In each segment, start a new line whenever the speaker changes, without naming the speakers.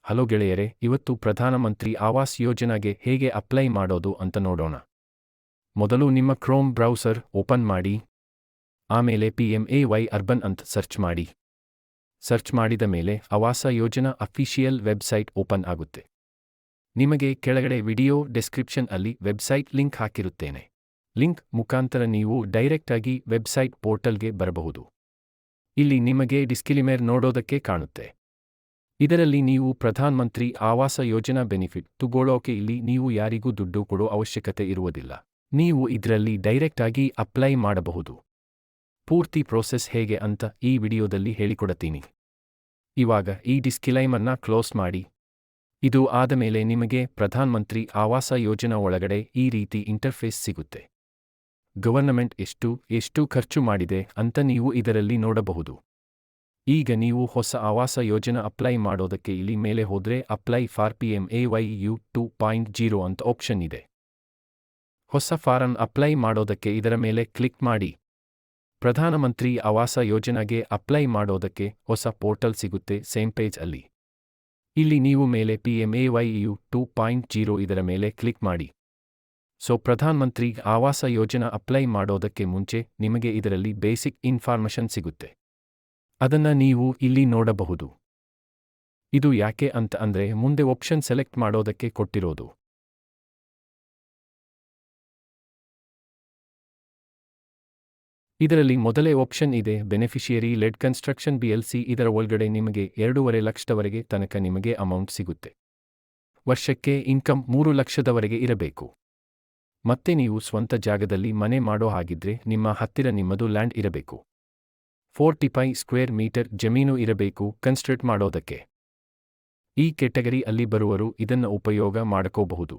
Hello ಗೆಳೆಯರೆ, ಇವತ್ತು ಪ್ರಧಾನಮಂತ್ರಿ ಆವಾಸ್ ಯೋಜನೆಗೆ ಹೇಗೆ ಅಪ್ಲೈ ಮಾಡೋದು ಅಂತ ನೋಡೋಣ. ಮೊದಲು ನಿಮ್ಮ ಕ್ರೋಮ್ ಬ್ರೌಸರ್ ಓಪನ್ ಮಾಡಿ. ಆಮೇಲೆ PMAY ಅರ್ಬನ್ ಅಂತ ಸರ್ಚ್ ಮಾಡಿ. ಸರ್ಚ್ ಮಾಡಿದ ಮೇಲೆ ಆವಾಸ ಯೋಜನಾ ಅಫಿಷಿಯಲ್ ವೆಬ್ಸೈಟ್ ಓಪನ್ ಆಗುತ್ತೆ. ನಿಮಗೆ ಕೆಳಗಡೆ ವಿಡಿಯೋ ಡಿಸ್ಕ್ರಿಪ್ಷನ್ ಅಲ್ಲಿ ವೆಬ್ಸೈಟ್ ಲಿಂಕ್ ಹಾಕಿರುತ್ತೇನೆ. ಲಿಂಕ್ ಮುಖಾಂತರ ನೀವು ಡೈರೆಕ್ಟ್ ಆಗಿ ವೆಬ್ಸೈಟ್ ಪೋರ್ಟಲ್ಗೆ ಬರಬಹುದು. ಇಲ್ಲಿ ನಿಮಗೆ ಡಿಸ್ಕ್ಲೇಮರ್ ನೋಡೋದಕ್ಕೆ ಕಾಣುತ್ತೆ. ಇದರಲ್ಲಿ ನೀವು ಪ್ರಧಾನಮಂತ್ರಿ ಆವಾಸ ಯೋಜನಾ ಬೆನಿಫಿಟ್ ತಗೊಳ್ಳೋಕೆ ಇಲ್ಲಿ ನೀವು ಯಾರಿಗೂ ದುಡ್ಡು ಕೊಡೋ ಅವಶ್ಯಕತೆ ಇರುವುದಿಲ್ಲ. ನೀವು ಇದರಲ್ಲಿ ಡೈರೆಕ್ಟ್ ಆಗಿ ಅಪ್ಲೈ ಮಾಡಬಹುದು. ಪೂರ್ತಿ ಪ್ರೋಸೆಸ್ ಹೇಗೆ ಅಂತ ಈ ವಿಡಿಯೋದಲ್ಲಿ ಹೇಳಿಕೊಡುತ್ತೀನಿ. ಇವಾಗ ಈ ಡಿಸ್ಕ್ಲೇಮರ್ನ ಕ್ಲೋಸ್ ಮಾಡಿ. ಇದು ಆದಮೇಲೆ ನಿಮಗೆ ಪ್ರಧಾನಮಂತ್ರಿ ಆವಾಸ ಯೋಜನಾ ಒಳಗಡೆ ಈ ರೀತಿ ಇಂಟರ್ಫೇಸ್ ಸಿಗುತ್ತೆ. ಗವರ್ನಮೆಂಟ್ ಎಷ್ಟು ಖರ್ಚು ಮಾಡಿದೆ ಅಂತ ನೀವು ಇದರಲ್ಲಿ ನೋಡಬಹುದು. ಈಗ ನೀವು ಹೊಸ ಆವಾಸ ಯೋಜನಾ ಅಪ್ಲೈ ಮಾಡೋದಕ್ಕೆ ಇಲ್ಲಿ ಮೇಲೆ ಹೋದ್ರೆ ಅಪ್ಲೈ ಫಾರ್ PMAYU 2.0 ಅಂತ ಆಪ್ಷನ್ ಇದೆ. ಹೊಸ ಫಾರಂ ಅಪ್ಲೈ ಮಾಡೋದಕ್ಕೆ ಇದರ ಮೇಲೆ ಕ್ಲಿಕ್ ಮಾಡಿ. ಪ್ರಧಾನಮಂತ್ರಿ ಆವಾಸ ಯೋಜನೆಗೆ ಅಪ್ಲೈ ಮಾಡೋದಕ್ಕೆ ಹೊಸ ಪೋರ್ಟಲ್ ಸಿಗುತ್ತೆ ಸೇಮ್ ಪೇಜ್ ಅಲ್ಲಿ. ಇಲ್ಲಿ ನೀವು ಮೇಲೆ PMAYU 2.0 ಇದರ ಮೇಲೆ ಕ್ಲಿಕ್ ಮಾಡಿ. ಪ್ರಧಾನಮಂತ್ರಿ ಆವಾಸ ಯೋಜನಾ ಅಪ್ಲೈ ಮಾಡೋದಕ್ಕೆ ಮುಂಚೆ ನಿಮಗೆ ಇದರಲ್ಲಿ ಬೇಸಿಕ್ ಇನ್ಫಾರ್ಮೇಷನ್ ಸಿಗುತ್ತೆ. ಅದನ್ನ ನೀವು ಇಲ್ಲಿ ನೋಡಬಹುದು. ಇದು ಯಾಕೆ ಅಂತ ಅಂದ್ರೆ ಮುಂದೆ ಆಪ್ಷನ್ ಸೆಲೆಕ್ಟ್ ಮಾಡೋದಕ್ಕೆ ಕೊಟ್ಟಿರೋದು. ಇದರಲ್ಲಿ ಮೊದಲೇ ಆಪ್ಷನ್ ಇದೆ ಬೆನಿಫಿಷಿಯರಿ ಲೆಡ್ ಕನ್ಸ್ಟ್ರಕ್ಷನ್ BLC. ಇದರ ಒಳಗಡೆ ನಿಮಗೆ 2.5 ಲಕ್ಷದವರೆಗೆ ತನಕ ನಿಮಗೆ ಅಮೌಂಟ್ ಸಿಗುತ್ತೆ. ವರ್ಷಕ್ಕೆ ಇನ್ಕಮ್ 3 ಲಕ್ಷದವರೆಗೆ ಇರಬೇಕು. ಮತ್ತೆ ನೀವು ಸ್ವಂತ ಜಾಗದಲ್ಲಿ ಮನೆ ಮಾಡೋ ಹಾಗಿದ್ರೆ ನಿಮ್ಮ ಹತ್ತಿರ ನಿಮ್ಮದು ಲ್ಯಾಂಡ್ ಇರಬೇಕು. 45 ಸ್ಕ್ವೇರ್ ಮೀಟರ್ ಜಮೀನು ಇರಬೇಕು ಕನ್ಸ್ಟ್ರಕ್ಟ್ ಮಾಡೋದಕ್ಕೆ. ಈ ಕೆಟಗರಿ ಅಲ್ಲಿ ಬರುವರು ಇದನ್ನ ಉಪಯೋಗ ಮಾಡ್ಕೋಬಹುದು.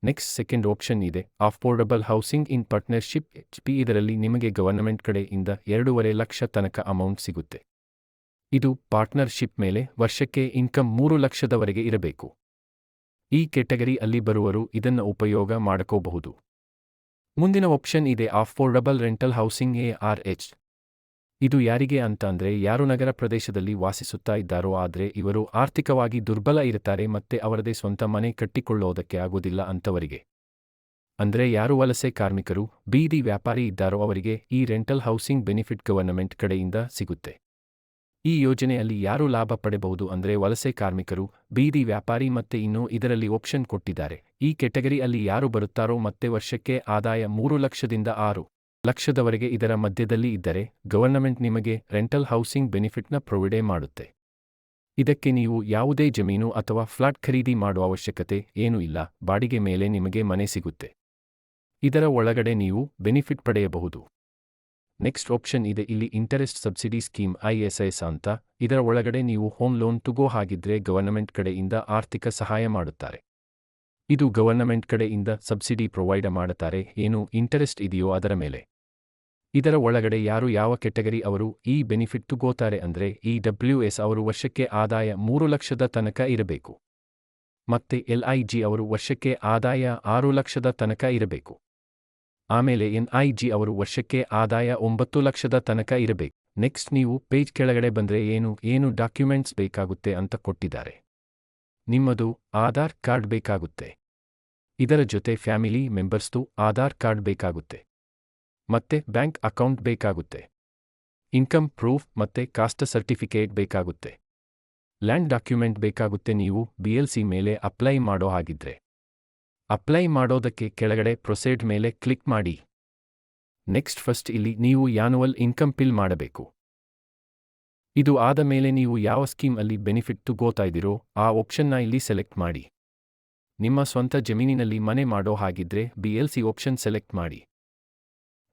ನೆಕ್ಸ್ಟ್ ಸೆಕೆಂಡ್ ಆಪ್ಷನ್ ಇದೆ affordable housing in partnership HP. ಇದರಲ್ಲಿ ನಿಮಗೆ ಗವರ್ನಮೆಂಟ್ ಕಡೆಯಿಂದ 2.5 ಲಕ್ಷ ತನಕ ಅಮೌಂಟ್ ಸಿಗುತ್ತೆ. ಇದು ಪಾರ್ಟ್ನರ್ಶಿಪ್ ಮೇಲೆ ವರ್ಷಕ್ಕೆ ಇನ್ಕಮ್ 3 ಲಕ್ಷದವರೆಗೆ ಇರಬೇಕು. ಈ ಕೆಟಗರಿ ಅಲ್ಲಿ ಬರುವರು ಇದನ್ನ ಉಪಯೋಗ ಮಾಡ್ಕೋಬಹುದು. ಮುಂದಿನ ಆಪ್ಷನ್ ಇದೆ ಅಫೋರ್ಡಬಲ್ ರೆಂಟಲ್ ಹೌಸಿಂಗ್ ARH. ಇದು ಯಾರಿಗೆ ಅಂತ ಅಂದ್ರೆ ಯಾರು ನಗರ ಪ್ರದೇಶದಲ್ಲಿ ವಾಸಿಸುತ್ತಾ ಇದ್ದಾರೋ ಆದ್ರೆ ಇವರು ಆರ್ಥಿಕವಾಗಿ ದುರ್ಬಲ ಇರುತ್ತಾರೆ ಮತ್ತೆ ಅವರದೇ ಸ್ವಂತ ಮನೆ ಕಟ್ಟಿಕೊಳ್ಳೋದಕ್ಕೆ ಆಗೋದಿಲ್ಲ ಅಂತವರಿಗೆ. ಅಂದ್ರೆ ಯಾರು ವಲಸೆ ಕಾರ್ಮಿಕರು, ಬೀದಿ ವ್ಯಾಪಾರಿ ಇದ್ದಾರೋ ಅವರಿಗೆ ಈ ರೆಂಟಲ್ ಹೌಸಿಂಗ್ ಬೆನಿಫಿಟ್ ಗವರ್ನಮೆಂಟ್ ಕಡೆಯಿಂದ ಸಿಗುತ್ತೆ. ಈ ಯೋಜನೆಯಲ್ಲಿ ಯಾರು ಲಾಭ ಪಡೆಯಬಹುದು ಅಂದ್ರೆ ವಲಸೆ ಕಾರ್ಮಿಕರು, ಬೀದಿ ವ್ಯಾಪಾರಿ ಮತ್ತೆ ಇನ್ನು ಇದರಲ್ಲಿ ಆಪ್ಷನ್ ಕೊಟ್ಟಿದ್ದಾರೆ. ಈ ಕೆಟಗರಿ ಅಲ್ಲಿ ಯಾರು ಬರುತ್ತಾರೋ ಮತ್ತೆ ವರ್ಷಕ್ಕೆ ಆದಾಯ 3 ಲಕ್ಷದಿಂದ 6 ಲಕ್ಷದವರೆಗೆ ಇದರ ಮಧ್ಯದಲ್ಲಿ ಇದ್ದರೆ ಗವರ್ನಮೆಂಟ್ ನಿಮಗೆ ರೆಂಟಲ್ ಹೌಸಿಂಗ್ ಬೆನಿಫಿಟ್ನ ಪ್ರೊವೈಡ್ ಮಾಡುತ್ತೆ. ಇದಕ್ಕೆ ನೀವು ಯಾವುದೇ ಜಮೀನು ಅಥವಾ ಫ್ಲಾಟ್ ಖರೀದಿ ಮಾಡುವ ಅವಶ್ಯಕತೆ ಏನೂ ಇಲ್ಲ. ಬಾಡಿಗೆ ಮೇಲೆ ನಿಮಗೆ ಮನೆ ಸಿಗುತ್ತೆ. ಇದರ ಒಳಗಡೆ ನೀವು ಬೆನಿಫಿಟ್ ಪಡೆಯಬಹುದು. ನೆಕ್ಸ್ಟ್ ಆಪ್ಷನ್ ಇದೆ ಇಲ್ಲಿ ಇಂಟರೆಸ್ಟ್ ಸಬ್ಸಿಡಿ ಸ್ಕೀಮ್ ISS ಅಂತ. ಇದರ ಒಳಗಡೆ ನೀವು ಹೋಮ್ ಲೋನ್ ತಗೋ ಹಾಗಿದ್ರೆ ಗವರ್ನಮೆಂಟ್ ಕಡೆಯಿಂದ ಆರ್ಥಿಕ ಸಹಾಯ ಮಾಡುತ್ತಾರೆ. ಇದು ಗವರ್ನಮೆಂಟ್ ಕಡೆಯಿಂದ ಸಬ್ಸಿಡಿ ಪ್ರೊವೈಡ್ ಮಾಡುತ್ತಾರೆ. ಏನು ಇಂಟರೆಸ್ಟ್ ಇದೆಯೋ ಅದರ ಮೇಲೆ. ಇದರ ಒಳಗಡೆ ಯಾರು ಯಾವ ಕೆಟಗರಿ ಅವರು ಈ ಬೆನಿಫಿಟ್ ತಗೋತಾರೆ ಅಂದ್ರೆ EWS ಅವರು ವರ್ಷಕ್ಕೆ ಆದಾಯ 3 ಲಕ್ಷದ ತನಕ ಇರಬೇಕು. ಮತ್ತೆ LIG ಅವರು ವರ್ಷಕ್ಕೆ ಆದಾಯ 6 ಲಕ್ಷದ ತನಕ ಇರಬೇಕು. ಆಮೇಲೆ NIG ಅವರು ವರ್ಷಕ್ಕೆ ಆದಾಯ 9 ಲಕ್ಷದ ತನಕ ಇರಬೇಕು. ನೆಕ್ಸ್ಟ್ ನೀವು ಪೇಜ್ ಕೆಳಗಡೆ ಬಂದ್ರೆ ಏನು ಡಾಕ್ಯುಮೆಂಟ್ಸ್ ಬೇಕಾಗುತ್ತೆ ಅಂತ ಕೊಟ್ಟಿದ್ದಾರೆ. ನಿಮ್ಮದು ಆಧಾರ್ ಕಾರ್ಡ್ ಬೇಕಾಗುತ್ತೆ. ಇದರ ಜೊತೆ ಫ್ಯಾಮಿಲಿ ಮೆಂಬರ್ಸ್ದು ಆಧಾರ್ ಕಾರ್ಡ್ ಬೇಕಾಗುತ್ತೆ. ಮತ್ತೆ ಬ್ಯಾಂಕ್ ಅಕೌಂಟ್ ಬೇಕಾಗುತ್ತೆ. ಇನ್ಕಮ್ ಪ್ರೂಫ್ ಮತ್ತೆ ಕಾಸ್ಟ್ ಸರ್ಟಿಫಿಕೇಟ್ ಬೇಕಾಗುತ್ತೆ. ಲ್ಯಾಂಡ್ ಡಾಕ್ಯುಮೆಂಟ್ ಬೇಕಾಗುತ್ತೆ. ನೀವು BLC ಮೇಲೆ ಅಪ್ಲೈ ಮಾಡೋ ಹಾಗಿದ್ರೆ ಅಪ್ಲೈ ಮಾಡೋದಕ್ಕೆ ಕೆಳಗಡೆ ಪ್ರೊಸೀಡ್ ಮೇಲೆ ಕ್ಲಿಕ್ ಮಾಡಿ. ನೆಕ್ಸ್ಟ್ ಫಸ್ಟ್ ಇಲ್ಲಿ ನೀವು ಆನ್ಯುವಲ್ ಇನ್ಕಮ್ ಫಿಲ್ ಮಾಡಬೇಕು. ಇದು ಆದ ಮೇಲೆ ನೀವು ಯಾವ ಸ್ಕೀಮ್ ಅಲ್ಲಿ ಬೆನಿಫಿಟ್ ತಗೋತಾ ಇದ್ದೀರೋ ಆ ಆಪ್ಷನ್ನ ಇಲ್ಲಿ ಸೆಲೆಕ್ಟ್ ಮಾಡಿ. ನಿಮ್ಮ ಸ್ವಂತ ಜಮೀನಿನಲ್ಲಿ ಮನೆ ಮಾಡೋ ಹಾಗಿದ್ರೆ BLC ಆಪ್ಷನ್ ಸೆಲೆಕ್ಟ್ ಮಾಡಿ.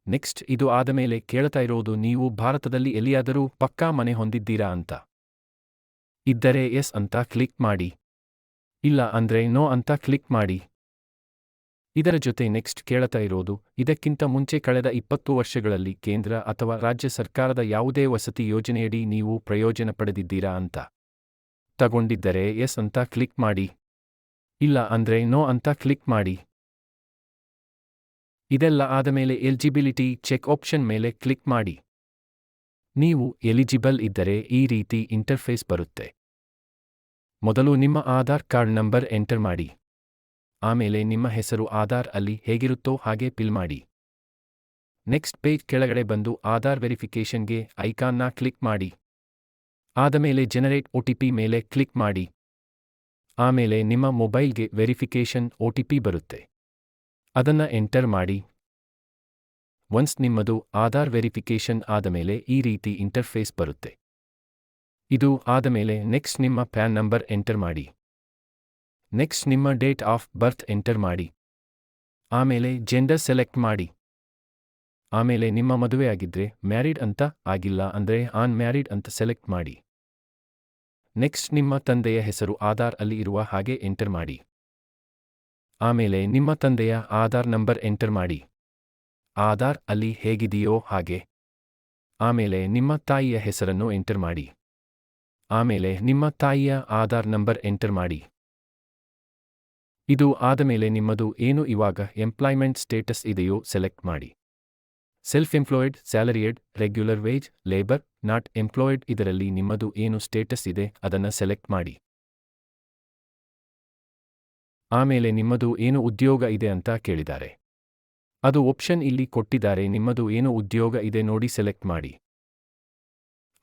ನೆಕ್ಸ್ಟ್ ಇದು ಆದ ಮೇಲೆ ಕೇಳ್ತಾ ಇರೋದು ನೀವು ಭಾರತದಲ್ಲಿ ಎಲ್ಲಿಯಾದರೂ ಪಕ್ಕಾ ಮನೆ ಹೊಂದಿದ್ದೀರಾ ಅಂತ. ಇದ್ದರೆ ಎಸ್ ಅಂತ ಕ್ಲಿಕ್ ಮಾಡಿ. ಇಲ್ಲ ಅಂದ್ರೆ ನೋ ಅಂತ ಕ್ಲಿಕ್ ಮಾಡಿ. ಇದರ ಜೊತೆ ನೆಕ್ಸ್ಟ್ ಕೇಳ್ತಾ ಇರೋದು ಇದಕ್ಕಿಂತ ಮುಂಚೆ ಕಳೆದ 20 ವರ್ಷಗಳಲ್ಲಿ ಕೇಂದ್ರ ಅಥವಾ ರಾಜ್ಯ ಸರ್ಕಾರದ ಯಾವುದೇ ವಸತಿ ಯೋಜನೆಯಡಿ ನೀವು ಪ್ರಯೋಜನ ಪಡೆದಿದ್ದೀರಾ ಅಂತ. ತಗೊಂಡಿದ್ದರೆ ಎಸ್ ಅಂತ ಕ್ಲಿಕ್ ಮಾಡಿ. ಇಲ್ಲ ಅಂದ್ರೆ ನೋ ಅಂತ ಕ್ಲಿಕ್ ಮಾಡಿ. ಇದೆಲ್ಲ ಆದಮೇಲೆ ಎಲಿಜಿಬಿಲಿಟಿ ಚೆಕ್ ಆಪ್ಷನ್ ಮೇಲೆ ಕ್ಲಿಕ್ ಮಾಡಿ. ನೀವು ಎಲಿಜಿಬಲ್ ಇದ್ದರೆ ಈ ರೀತಿ ಇಂಟರ್ಫೇಸ್ ಬರುತ್ತೆ. ಮೊದಲು ನಿಮ್ಮ ಆಧಾರ್ ಕಾರ್ಡ್ ನಂಬರ್ ಎಂಟರ್ ಮಾಡಿ. ಆಮೇಲೆ ನಿಮ್ಮ ಹೆಸರು ಆಧಾರ್ ಅಲ್ಲಿ ಹೇಗಿರುತ್ತೋ ಹಾಗೆ ಫಿಲ್ ಮಾಡಿ. ನೆಕ್ಸ್ಟ್ ಪೇಜ್ ಕೆಳಗಡೆ ಬಂದು ಆಧಾರ್ ವೆರಿಫಿಕೇಷನ್ಗೆ ಐಕಾನ್ನ ಕ್ಲಿಕ್ ಮಾಡಿ. ಆದಮೇಲೆ ಜನರೇಟ್ OTP ಮೇಲೆ ಕ್ಲಿಕ್ ಮಾಡಿ. ಆಮೇಲೆ ನಿಮ್ಮ ಮೊಬೈಲ್ಗೆ ವೆರಿಫಿಕೇಷನ್ OTP ಬರುತ್ತೆ. ಅದನ್ನ ಎಂಟರ್ ಮಾಡಿ. ಒನ್ಸ್ ನಿಮ್ಮದು ಆಧಾರ್ ವೆರಿಫಿಕೇಷನ್ ಆದಮೇಲೆ ಈ ರೀತಿ ಇಂಟರ್ಫೇಸ್ ಬರುತ್ತೆ. ಇದು ಆದಮೇಲೆ ನೆಕ್ಸ್ಟ್ ನಿಮ್ಮ ಪ್ಯಾನ್ ನಂಬರ್ ಎಂಟರ್ ಮಾಡಿ. ನೆಕ್ಸ್ಟ್ ನಿಮ್ಮ ಡೇಟ್ ಆಫ್ ಬರ್ತ್ ಎಂಟರ್ ಮಾಡಿ. ಆಮೇಲೆ ಜೆಂಡರ್ ಸೆಲೆಕ್ಟ್ ಮಾಡಿ. ಆಮೇಲೆ ನಿಮ್ಮ ಮದುವೆ ಆಗಿದ್ರೆ ಮ್ಯಾರಿಡ್ ಅಂತ, ಆಗಿಲ್ಲ ಅಂದ್ರೆ ಅನ್ಮ್ಯಾರಿಡ್ ಅಂತ ಸೆಲೆಕ್ಟ್ ಮಾಡಿ. ನೆಕ್ಸ್ಟ್ ನಿಮ್ಮ ತಂದೆಯ ಹೆಸರು ಆಧಾರ್ ಅಲ್ಲಿ ಇರುವ ಹಾಗೆ ಎಂಟರ್ ಮಾಡಿ. ಆಮೇಲೆ ನಿಮ್ಮ ತಂದೆಯ ಆಧಾರ್ ನಂಬರ್ ಎಂಟರ್ ಮಾಡಿ. ಆಧಾರ್ ಅಲ್ಲಿ ಹೇಗಿದೆಯೋ ಹಾಗೆ. ಆಮೇಲೆ ನಿಮ್ಮ ತಾಯಿಯ ಹೆಸರನ್ನು ಎಂಟರ್ ಮಾಡಿ. ಆಮೇಲೆ ನಿಮ್ಮ ತಾಯಿಯ ಆಧಾರ್ ನಂಬರ್ ಎಂಟರ್ ಮಾಡಿ. ಇದು ಆದಮೇಲೆ ನಿಮ್ಮದು ಏನು ಇವಾಗ ಎಂಪ್ಲಾಯ್ಮೆಂಟ್ ಸ್ಟೇಟಸ್ ಇದೆಯೋ ಸೆಲೆಕ್ಟ್ ಮಾಡಿ. Self employed, salaried, regular wage, labour, not employed ಇದರಲ್ಲಿ ನಿಮ್ಮದು ಏನು ಸ್ಟೇಟಸ್ ಇದೆ ಅದನ್ನ ಸೆಲೆಕ್ಟ್ ಮಾಡಿ. ಆಮೇಲೆ ನಿಮ್ಮದು ಏನು ಉದ್ಯೋಗ ಇದೆ ಅಂತ ಕೇಳಿದ್ದಾರೆ. ಅದು ಆಪ್ಷನ್ ಇಲ್ಲಿ ಕೊಟ್ಟಿದ್ದಾರೆ. ನಿಮ್ಮದು ಏನು ಉದ್ಯೋಗ ಇದೆ ನೋಡಿ ಸೆಲೆಕ್ಟ್ ಮಾಡಿ.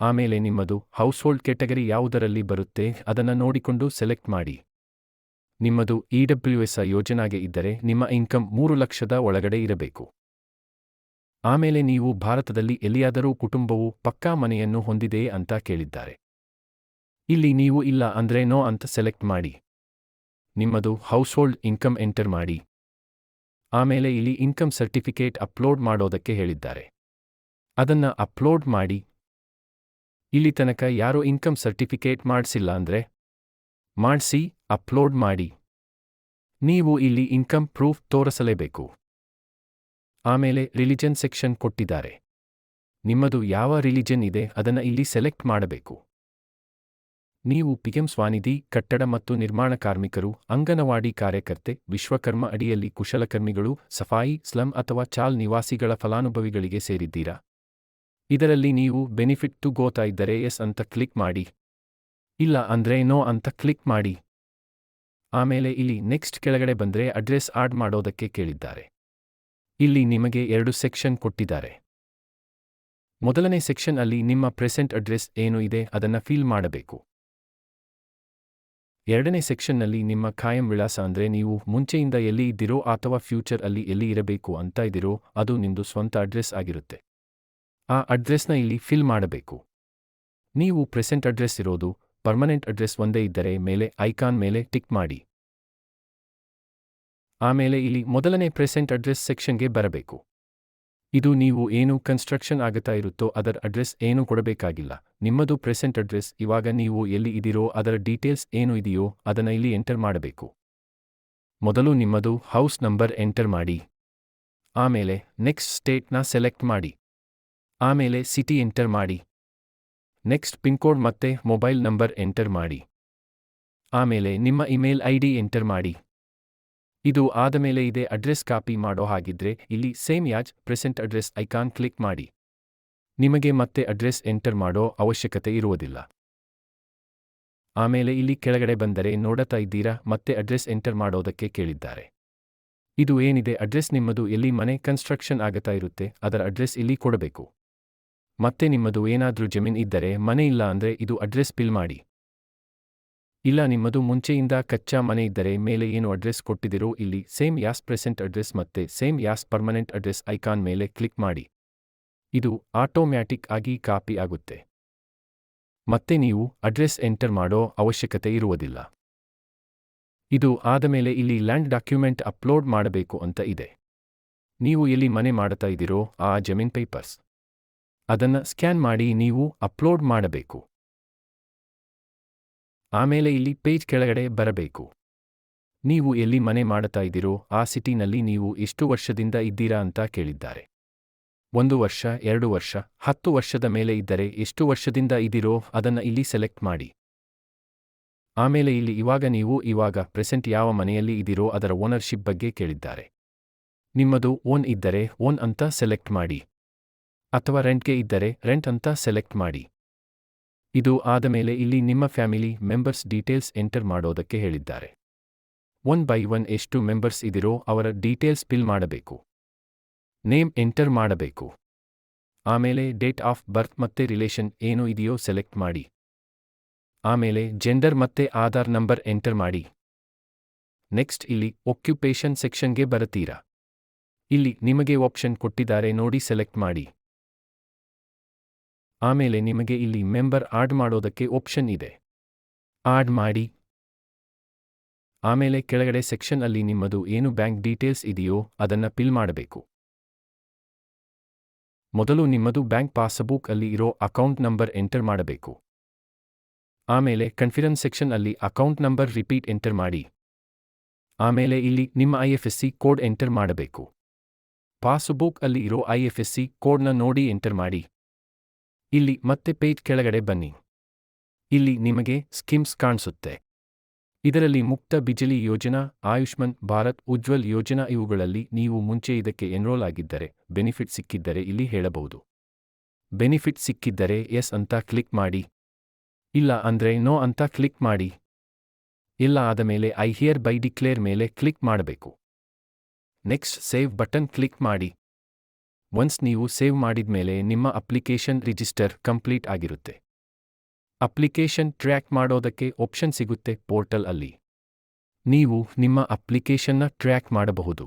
ಆಮೇಲೆ ನಿಮ್ಮದು ಹೌಸ್ ಹೋಲ್ಡ್ ಕೆಟಗರಿ ಯಾವುದರಲ್ಲಿ ಬರುತ್ತೆ ಅದನ್ನ ನೋಡಿಕೊಂಡು ಸೆಲೆಕ್ಟ್ ಮಾಡಿ. ನಿಮ್ಮದು EWS ಯೋಜನೆಗೆ ಇದ್ದರೆ ನಿಮ್ಮ ಇನ್ಕಮ್ 3 ಲಕ್ಷದ ಒಳಗಡೆ ಇರಬೇಕು. ಆಮೇಲೆ ನೀವು ಭಾರತದಲ್ಲಿ ಎಲ್ಲಿಯಾದರೂ ಕುಟುಂಬವು ಪಕ್ಕಾ ಮನೆಯನ್ನು ಹೊಂದಿದೆಯೇ ಅಂತ ಕೇಳಿದ್ದಾರೆ. ಇಲ್ಲಿ ನೀವು ಇಲ್ಲ ಅಂದ್ರೆ ನೋ ಅಂತ ಸೆಲೆಕ್ಟ್ ಮಾಡಿ. ನಿಮ್ಮದು ಹೌಸ್ ಹೋಲ್ಡ್ ಇನ್ಕಮ್ ಎಂಟರ್ ಮಾಡಿ. ಆಮೇಲೆ ಇಲ್ಲಿ ಇನ್ಕಮ್ ಸರ್ಟಿಫಿಕೇಟ್ ಅಪ್ಲೋಡ್ ಮಾಡೋದಕ್ಕೆ ಹೇಳಿದ್ದಾರೆ. ಅದನ್ನ ಅಪ್ಲೋಡ್ ಮಾಡಿ. ಇಲ್ಲಿ ತನಕ ಯಾರೋ ಇನ್ಕಮ್ ಸರ್ಟಿಫಿಕೇಟ್ ಮಾಡಿಸಿಲ್ಲ ಅಂದ್ರೆ ಮಾಡಿಸಿ, ಅಪ್ಲೋಡ್ ಮಾಡಿ. ನೀವು ಇಲ್ಲಿ ಇನ್ಕಮ್ ಪ್ರೂಫ್ ತೋರಿಸಲೇಬೇಕು. ಆಮೇಲೆ ರಿಲಿಜನ್ ಸೆಕ್ಷನ್ ಕೊಟ್ಟಿದ್ದಾರೆ. ನಿಮ್ಮದು ಯಾವ ರಿಲಿಜನ್ ಇದೆ ಅದನ್ನ ಇಲ್ಲಿ ಸೆಲೆಕ್ಟ್ ಮಾಡಬೇಕು. ನೀವು PM ಸ್ವಾನಿಧಿ, ಕಟ್ಟಡ ಮತ್ತು ನಿರ್ಮಾಣ ಕಾರ್ಮಿಕರು, ಅಂಗನವಾಡಿ ಕಾರ್ಯಕರ್ತೆ, ವಿಶ್ವಕರ್ಮ ಅಡಿಯಲ್ಲಿ ಕುಶಲಕರ್ಮಿಗಳು, ಸಫಾಯಿ, ಸ್ಲಮ್ ಅಥವಾ ಚಾಲ್ ನಿವಾಸಿಗಳ ಫಲಾನುಭವಿಗಳಿಗೆ ಸೇರಿದ್ದೀರಾ? ಇದರಲ್ಲಿ ನೀವು ಬೆನಿಫಿಟ್ ಟು ಗೋತಾ ಇದ್ದರೆ ಎಸ್ ಅಂತ ಕ್ಲಿಕ್ ಮಾಡಿ. ಇಲ್ಲ ಅಂದ್ರೆ ನೋ ಅಂತ ಕ್ಲಿಕ್ ಮಾಡಿ. ಆಮೇಲೆ ಇಲ್ಲಿ ನೆಕ್ಸ್ಟ್ ಕೆಳಗಡೆ ಬಂದ್ರೆ ಅಡ್ರೆಸ್ ಆಡ್ ಮಾಡೋದಕ್ಕೆ ಕೇಳಿದ್ದಾರೆ. ಇಲ್ಲಿ ನಿಮಗೆ 2 ಸೆಕ್ಷನ್ ಕೊಟ್ಟಿದ್ದಾರೆ. ಮೊದಲನೇ ಸೆಕ್ಷನ್ ಅಲ್ಲಿ ನಿಮ್ಮ ಪ್ರೆಸೆಂಟ್ ಅಡ್ರೆಸ್ ಏನು ಇದೆ ಅದನ್ನ ಫಿಲ್ ಮಾಡಬೇಕು. ಎರಡನೇ ಸೆಕ್ಷನ್ನಲ್ಲಿ ನಿಮ್ಮ ಖಾಯಂ ವಿಳಾಸ ಅಂದ್ರೆ ನೀವು ಮುಂಚೆಯಿಂದ ಎಲ್ಲಿ ಇದ್ದೀರೋ ಅಥವಾ ಫ್ಯೂಚರ್ ಅಲ್ಲಿ ಎಲ್ಲಿ ಇರಬೇಕು ಅಂತ ಇದ್ದೀರೋ ಅದು ನಿಮ್ದು ಸ್ವಂತ ಅಡ್ರೆಸ್ ಆಗಿರುತ್ತೆ. ಆ ಅಡ್ರೆಸ್ನ ಇಲ್ಲಿ ಫಿಲ್ ಮಾಡಬೇಕು. ನೀವು ಪ್ರೆಸೆಂಟ್ ಅಡ್ರೆಸ್ ಇರೋದು, ಪರ್ಮನೆಂಟ್ ಅಡ್ರೆಸ್ ಒಂದೇ ಇದ್ದರೆ ಮೇಲೆ ಐಕಾನ್ ಮೇಲೆ ಟಿಕ್ ಮಾಡಿ. ಆಮೇಲೆ ಇಲ್ಲಿ ಮೊದಲನೇ ಪ್ರೆಸೆಂಟ್ ಅಡ್ರೆಸ್ ಸೆಕ್ಷನ್ಗೆ ಬರಬೇಕು. ಇದು ನೀವು ಏನು ಕನ್ಸ್ಟ್ರಕ್ಷನ್ ಆಗುತ್ತಾ ಇರುತ್ತೋ ಅದರ ಅಡ್ರೆಸ್ ಏನು ಕೊಡಬೇಕಾಗಿಲ್ಲ. ನಿಮ್ಮದು ಪ್ರೆಸೆಂಟ್ ಅಡ್ರೆಸ್, ಇವಾಗ ನೀವು ಎಲ್ಲಿ ಇದ್ದೀರೋ ಅದರ ಡೀಟೇಲ್ಸ್ ಏನು ಇದೆಯೋ ಅದನ್ನ ಇಲ್ಲಿ ಎಂಟರ್ ಮಾಡಬೇಕು. ಮೊದಲು ನಿಮ್ಮದು ಹೌಸ್ ನಂಬರ್ ಎಂಟರ್ ಮಾಡಿ. ಆಮೇಲೆ ನೆಕ್ಸ್ಟ್ ಸ್ಟೇಟ್ನ ಸೆಲೆಕ್ಟ್ ಮಾಡಿ. ಆಮೇಲೆ ಸಿಟಿ ಎಂಟರ್ ಮಾಡಿ. ನೆಕ್ಸ್ಟ್ ಪಿನ್ಕೋಡ್ ಮತ್ತೆ ಮೊಬೈಲ್ ನಂಬರ್ ಎಂಟರ್ ಮಾಡಿ. ಆಮೇಲೆ ನಿಮ್ಮ ಇಮೇಲ್ ID ಎಂಟರ್ ಮಾಡಿ. ಇದು ಆದಮೇಲೆ ಇದೆ ಅಡ್ರೆಸ್ ಕಾಪಿ ಮಾಡೋ ಹಾಗಿದ್ರೆ ಇಲ್ಲಿ same ಯಾಜ್ present address icon click ಮಾಡಿ. ನಿಮಗೆ ಮತ್ತೆ ಅಡ್ರೆಸ್ ಎಂಟರ್ ಮಾಡೋ ಅವಶ್ಯಕತೆ ಇರುವುದಿಲ್ಲ. ಆಮೇಲೆ ಇಲ್ಲಿ ಕೆಳಗಡೆ ಬಂದರೆ ನೋಡುತ್ತಾ ಇದ್ದೀರಾ ಮತ್ತೆ ಅಡ್ರೆಸ್ ಎಂಟರ್ ಮಾಡೋದಕ್ಕೆ ಕೇಳಿದ್ದಾರೆ. ಇದು ಏನಿದೆ ಅಡ್ರೆಸ್ ನಿಮ್ಮದು ಎಲ್ಲಿ ಮನೆ ಕನ್ಸ್ಟ್ರಕ್ಷನ್ ಆಗುತ್ತಾ ಇರುತ್ತೆ ಅದರ ಅಡ್ರೆಸ್ ಇಲ್ಲಿ ಕೊಡಬೇಕು. ಮತ್ತೆ ನಿಮ್ಮದು ಏನಾದ್ರೂ ಜಮೀನ್ ಇದ್ದರೆ ಮನೆ ಇಲ್ಲ ಅಂದ್ರೆ ಇದು ಅಡ್ರೆಸ್ ಫಿಲ್ ಮಾಡಿ. ಇಲ್ಲ ನಿಮ್ಮದು ಮುಂಚೆಯಿಂದ ಕಚ್ಚಾ ಮನೆ ಇದ್ದರೆ ಮೇಲೆ ಏನು ಅಡ್ರೆಸ್ ಕೊಟ್ಟಿದ್ದೀರೋ ಇಲ್ಲಿ ಸೇಮ್ ಯಾಸ್ ಪ್ರೆಸೆಂಟ್ ಅಡ್ರೆಸ್ ಮತ್ತೆ same as permanent address icon ಮೇಲೆ ಕ್ಲಿಕ್ ಮಾಡಿ. ಇದು ಆಟೋಮ್ಯಾಟಿಕ್ ಆಗಿ ಕಾಪಿ ಆಗುತ್ತೆ. ಮತ್ತೆ ನೀವು ಅಡ್ರೆಸ್ ಎಂಟರ್ ಮಾಡೋ ಅವಶ್ಯಕತೆ ಇರುವುದಿಲ್ಲ. ಇದು ಆದಮೇಲೆ ಇಲ್ಲಿ ಲ್ಯಾಂಡ್ ಡಾಕ್ಯುಮೆಂಟ್ ಅಪ್ಲೋಡ್ ಮಾಡಬೇಕು ಅಂತ ಇದೆ. ನೀವು ಎಲ್ಲಿ ಮನೆ ಮಾಡ್ತಾ ಇದ್ದೀರೋ ಆ ಜಮೀನ್ ಪೇಪರ್ಸ್ ಅದನ್ನ ಸ್ಕ್ಯಾನ್ ಮಾಡಿ ನೀವು ಅಪ್ಲೋಡ್ ಮಾಡಬೇಕು. ಆಮೇಲೆ ಇಲ್ಲಿ ಪೇಜ್ ಕೆಳಗಡೆ ಬರಬೇಕು. ನೀವು ಎಲ್ಲಿ ಮನೆ ಮಾಡುತ್ತಾ ಇದ್ದೀರೋ ಆ ಸಿಟಿನಲ್ಲಿ ನೀವು ಎಷ್ಟು ವರ್ಷದಿಂದ ಇದ್ದೀರಾ ಅಂತ ಕೇಳಿದ್ದಾರೆ. 1 ವರ್ಷ, 2 ವರ್ಷ, 10 ವರ್ಷದ ಮೇಲೆ ಇದ್ದರೆ ಎಷ್ಟು ವರ್ಷದಿಂದ ಇದ್ದೀರೋ ಅದನ್ನ ಇಲ್ಲಿ ಸೆಲೆಕ್ಟ್ ಮಾಡಿ. ಆಮೇಲೆ ಇಲ್ಲಿ ಇವಾಗ ಪ್ರೆಸೆಂಟ್ ಯಾವ ಮನೆಯಲ್ಲಿ ಇದ್ದೀರೋ ಅದರ ಓನರ್ಶಿಪ್ ಬಗ್ಗೆ ಕೇಳಿದ್ದಾರೆ. ನಿಮ್ಮದು ಓನ್ ಇದ್ದರೆ ಓನ್ ಅಂತ ಸೆಲೆಕ್ಟ್ ಮಾಡಿ. ಅಥವಾ ರೆಂಟ್ಗೆ ಇದ್ದರೆ ರೆಂಟ್ ಅಂತ ಸೆಲೆಕ್ಟ್ ಮಾಡಿ. ಇದು ಆದಮೇಲೆ ಇಲ್ಲಿ ನಿಮ್ಮ ಫ್ಯಾಮಿಲಿ ಮೆಂಬರ್ಸ್ ಡೀಟೇಲ್ಸ್ ಎಂಟರ್ ಮಾಡೋದಕ್ಕೆ ಹೇಳಿದ್ದಾರೆ. 1 by 1 ಎಷ್ಟು ಮೆಂಬರ್ಸ್ ಇದಿರೋ ಅವರ ಡೀಟೇಲ್ಸ್ ಫಿಲ್ ಮಾಡಬೇಕು. ನೇಮ್ ಎಂಟರ್ ಮಾಡಬೇಕು. ಆಮೇಲೆ ಡೇಟ್ ಆಫ್ ಬರ್ತ್ ಮತ್ತೆ ರಿಲೇಷನ್ ಏನು ಇದೆಯೋ ಸೆಲೆಕ್ಟ್ ಮಾಡಿ. ಆಮೇಲೆ ಜೆಂಡರ್ ಮತ್ತೆ ಆಧಾರ್ ನಂಬರ್ ಎಂಟರ್ ಮಾಡಿ. ನೆಕ್ಸ್ಟ್ ಇಲ್ಲಿ ಒಕ್ಯುಪೇಷನ್ ಸೆಕ್ಷನ್ಗೆ ಬರುತ್ತೀರಾ. ಇಲ್ಲಿ ನಿಮಗೆ ಆಪ್ಷನ್ ಕೊಟ್ಟಿದ್ದಾರೆ ನೋಡಿ, ಸೆಲೆಕ್ಟ್ ಮಾಡಿ. ಆಮೇಲೆ ನಿಮಗೆ ಇಲ್ಲಿ ಮೆಂಬರ್ ಆಡ್ ಮಾಡೋದಕ್ಕೆ ಆಪ್ಷನ್ ಇದೆ, ಆಡ್ ಮಾಡಿ. ಆಮೇಲೆ ಕೆಳಗಡೆ ಸೆಕ್ಷನ್ ಅಲ್ಲಿ ನಿಮ್ಮದು ಏನು ಬ್ಯಾಂಕ್ ಡೀಟೇಲ್ಸ್ ಇದೆಯೋ ಅದನ್ನ ಫಿಲ್ ಮಾಡಬೇಕು. ಮೊದಲು ನಿಮ್ಮದು ಬ್ಯಾಂಕ್ ಪಾಸ್ಬುಕ್ ಅಲ್ಲಿ ಇರೋ ಅಕೌಂಟ್ ನಂಬರ್ ಎಂಟರ್ ಮಾಡಬೇಕು. ಆಮೇಲೆ ಕನ್ಫಿರೆನ್ಸ್ ಸೆಕ್ಷನ್ ಅಲ್ಲಿ ಅಕೌಂಟ್ ನಂಬರ್ ರಿಪೀಟ್ ಎಂಟರ್ ಮಾಡಿ. ಆಮೇಲೆ ಇಲ್ಲಿ ನಿಮ್ಮ IFSC ಕೋಡ್ ಎಂಟರ್ ಮಾಡಬೇಕು. ಪಾಸ್ಬುಕ್ ಅಲ್ಲಿ ಇರೋ IFSC ಕೋಡ್ನ ನೋಡಿ ಎಂಟರ್ ಮಾಡಿ. ಇಲ್ಲಿ ಮತ್ತೆ ಪೇಜ್ ಕೆಳಗಡೆ ಬನ್ನಿ. ಇಲ್ಲಿ ನಿಮಗೆ ಸ್ಕೀಮ್ಸ್ ಕಾಣಿಸುತ್ತೆ. ಇದರಲ್ಲಿ ಮುಕ್ತ ಬಿಜಿಲಿ ಯೋಜನಾ, ಆಯುಷ್ಮಾನ್ ಭಾರತ್, ಉಜ್ವಲ್ ಯೋಜನಾ ಇವುಗಳಲ್ಲಿ ನೀವು ಮುಂಚೆ ಇದಕ್ಕೆ ಎನ್ರೋಲ್ ಆಗಿದ್ದರೆ ಬೆನಿಫಿಟ್ ಸಿಕ್ಕಿದ್ದರೆ ಇಲ್ಲಿ ಹೇಳಬಹುದು. ಬೆನಿಫಿಟ್ ಸಿಕ್ಕಿದ್ದರೆ ಎಸ್ ಅಂತ ಕ್ಲಿಕ್ ಮಾಡಿ. ಇಲ್ಲ ಅಂದ್ರೆ ನೋ ಅಂತ ಕ್ಲಿಕ್ ಮಾಡಿ. ಇಲ್ಲ ಆದಮೇಲೆ ಐ ಹಿಯರ್ ಬೈ ಡಿಕ್ಲೇರ್ ಮೇಲೆ ಕ್ಲಿಕ್ ಮಾಡಬೇಕು. ನೆಕ್ಸ್ಟ್ ಸೇವ್ ಬಟನ್ ಕ್ಲಿಕ್ ಮಾಡಿ. ಒನ್ಸ್ ನೀವು ಸೇವ್ ಮಾಡಿದ್ಮೇಲೆ ನಿಮ್ಮ ಅಪ್ಲಿಕೇಶನ್ ರಿಜಿಸ್ಟರ್ ಕಂಪ್ಲೀಟ್ ಆಗಿರುತ್ತೆ. ಅಪ್ಲಿಕೇಶನ್ ಟ್ರ್ಯಾಕ್ ಮಾಡೋದಕ್ಕೆ ಆಪ್ಷನ್ ಸಿಗುತ್ತೆ ಪೋರ್ಟಲ್ ಅಲ್ಲಿ. ನೀವು ನಿಮ್ಮ ಅಪ್ಲಿಕೇಶನ್ನ ಟ್ರ್ಯಾಕ್ ಮಾಡಬಹುದು.